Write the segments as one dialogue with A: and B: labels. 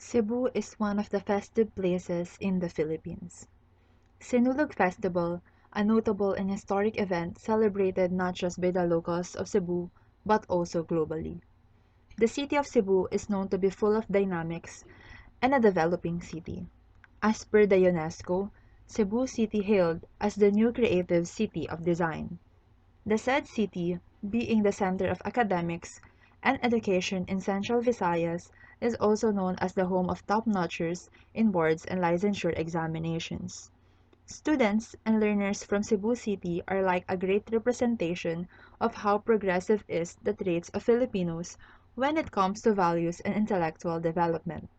A: Cebu is one of the festive places in the Philippines. Sinulog Festival, a notable and historic event celebrated not just by the locals of Cebu but also globally. The city of Cebu is known to be full of dynamics and a developing city. As per the UNESCO, Cebu City hailed as the new creative city of design. The said city, being the center of academics and education in Central Visayas, is also known as the home of top-notchers in boards and licensure examinations. Students and learners from Cebu City are like a great representation of how progressive is the traits of Filipinos when it comes to values and intellectual development.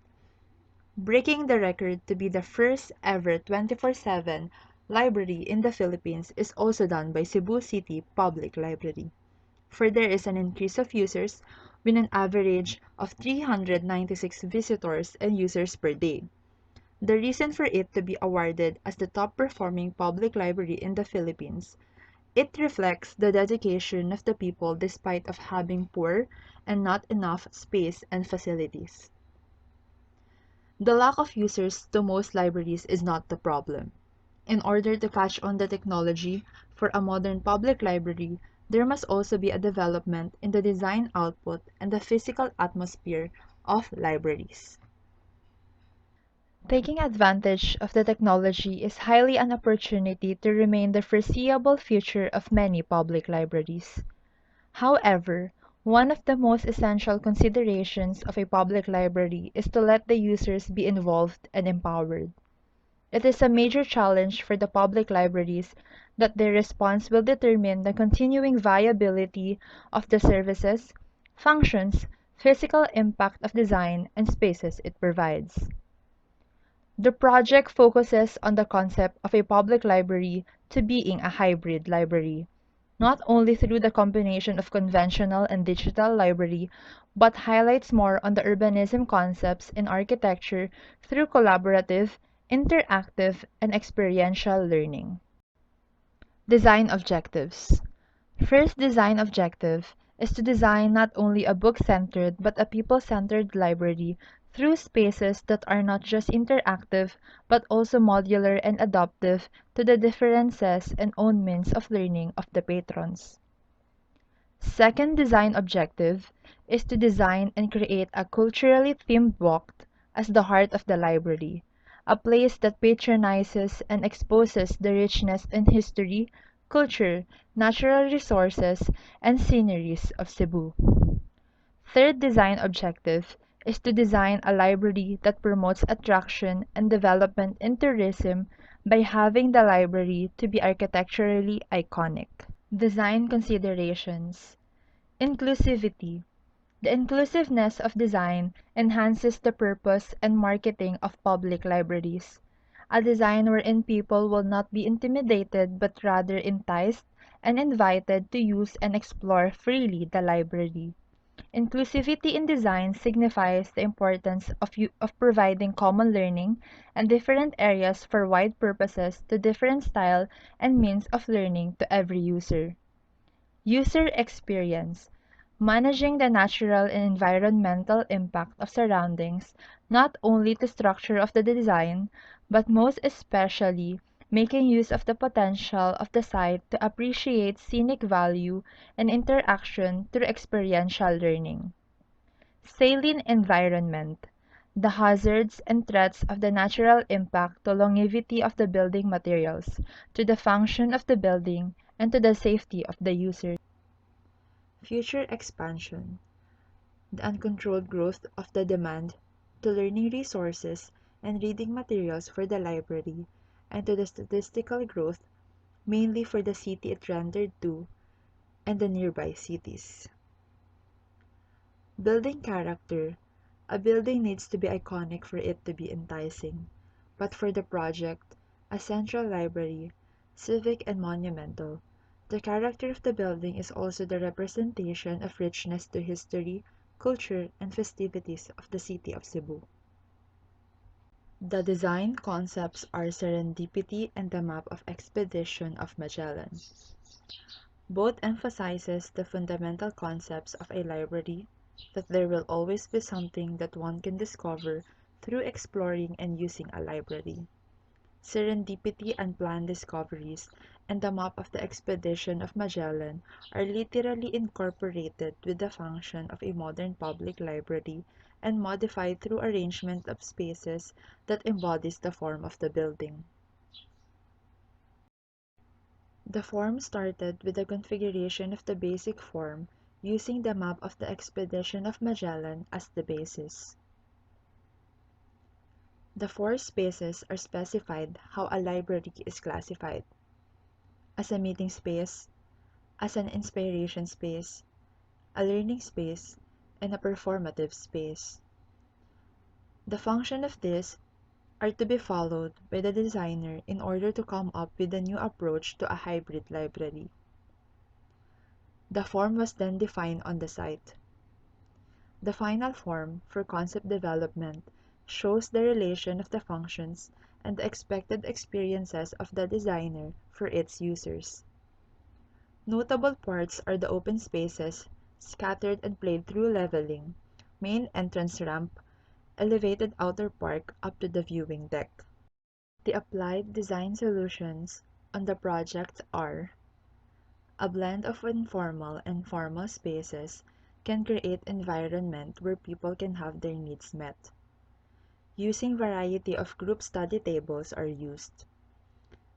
A: Breaking the record to be the first ever 24/7 library in the Philippines is also done by Cebu City Public Library, for there is an increase of users with an average of 396 visitors and users per day. The reason for it to be awarded as the top performing public library in the Philippines, it reflects the dedication of the people despite of having poor and not enough space and facilities. The lack of users to most libraries is not the problem. In order to catch on the technology for a modern public library, there must also be a development in the design output and the physical atmosphere of libraries. Taking advantage of the technology is highly an opportunity to remain the foreseeable future of many public libraries. However, one of the most essential considerations of a public library is to let the users be involved and empowered. It is a major challenge for the public libraries that their response will determine the continuing viability of the services, functions, physical impact of design, and spaces it provides. The project focuses on the concept of a public library to being a hybrid library, not only through the combination of conventional and digital library, but highlights more on the urbanism concepts in architecture through collaborative, interactive, and experiential learning. Design objectives. First design objective is to design not only a book-centered but a people-centered library through spaces that are not just interactive but also modular and adaptive to the differences and own means of learning of the patrons. Second design objective is to design and create a culturally themed walk as the heart of the library, a place that patronizes and exposes the richness in history, culture, natural resources, and sceneries of Cebu. Third design objective is to design a library that promotes attraction and development in tourism by having the library to be architecturally iconic. Design considerations. Inclusivity. The inclusiveness of design enhances the purpose and marketing of public libraries. A design wherein people will not be intimidated but rather enticed and invited to use and explore freely the library. Inclusivity in design signifies the importance of providing common learning and different areas for wide purposes to different style and means of learning to every user. User experience. Managing the natural and environmental impact of surroundings, not only the structure of the design, but most especially making use of the potential of the site to appreciate scenic value and interaction through experiential learning. Saline environment. The hazards and threats of the natural impact to longevity of the building materials, to the function of the building, and to the safety of the users. Future expansion. The uncontrolled growth of the demand to learning resources and reading materials for the library, and to the statistical growth, mainly for the city it rendered to and the nearby cities. Building character. A building needs to be iconic for it to be enticing, but for the project, a central library, civic and monumental, the character of the building is also the representation of richness to history, culture, and festivities of the city of Cebu. The design concepts are Serendipity and the Map of Expedition of Magellan. Both emphasizes the fundamental concepts of a library, that there will always be something that one can discover through exploring and using a library. Serendipity, unplanned discoveries, and the map of the expedition of Magellan are literally incorporated with the function of a modern public library and modified through arrangement of spaces that embodies the form of the building. The form started with the configuration of the basic form using the map of the expedition of Magellan as the basis. The four spaces are specified how a library is classified: as a meeting space, as an inspiration space, a learning space, and a performative space. The function of this are to be followed by the designer in order to come up with a new approach to a hybrid library. The form was then defined on the site. The final form for concept development shows the relation of the functions and the expected experiences of the designer for its users. Notable parts are the open spaces, scattered and played through leveling, main entrance ramp, elevated outer park up to the viewing deck. The applied design solutions on the project are: a blend of informal and formal spaces can create environment where people can have their needs met. Using variety of group study tables are used.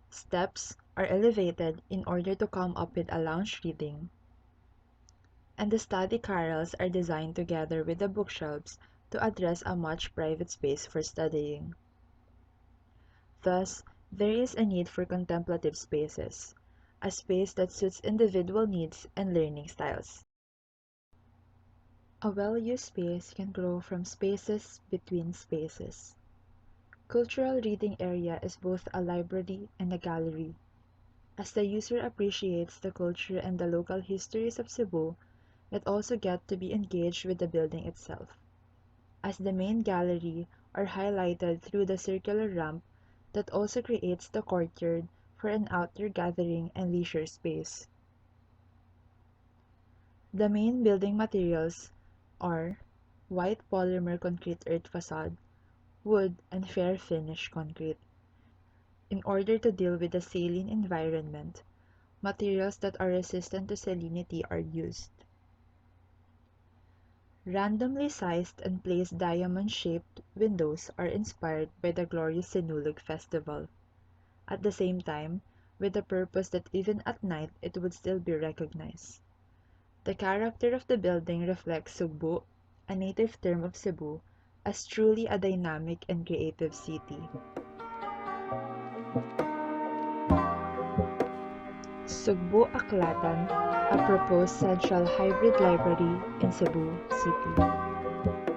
A: Steps are elevated in order to come up with a lounge reading. And the study carrels are designed together with the bookshelves to address a much private space for studying. Thus, there is a need for contemplative spaces, a space that suits individual needs and learning styles. A well-used space can grow from spaces between spaces. Cultural reading area is both a library and a gallery. As the user appreciates the culture and the local histories of Cebu, it also gets to be engaged with the building itself, as the main gallery are highlighted through the circular ramp that also creates the courtyard for an outdoor gathering and leisure space. The main building materials are white polymer concrete earth facade, wood, and fair finish concrete. In order to deal with the saline environment, materials that are resistant to salinity are used. Randomly sized and placed diamond-shaped windows are inspired by the glorious Sinulog festival, at the same time with the purpose that even at night it would still be recognized. The character of the building reflects SUGBO, a native term of Cebu, as truly a dynamic and creative city. SUGBO AKLATAN, a proposed central hybrid library in Cebu City.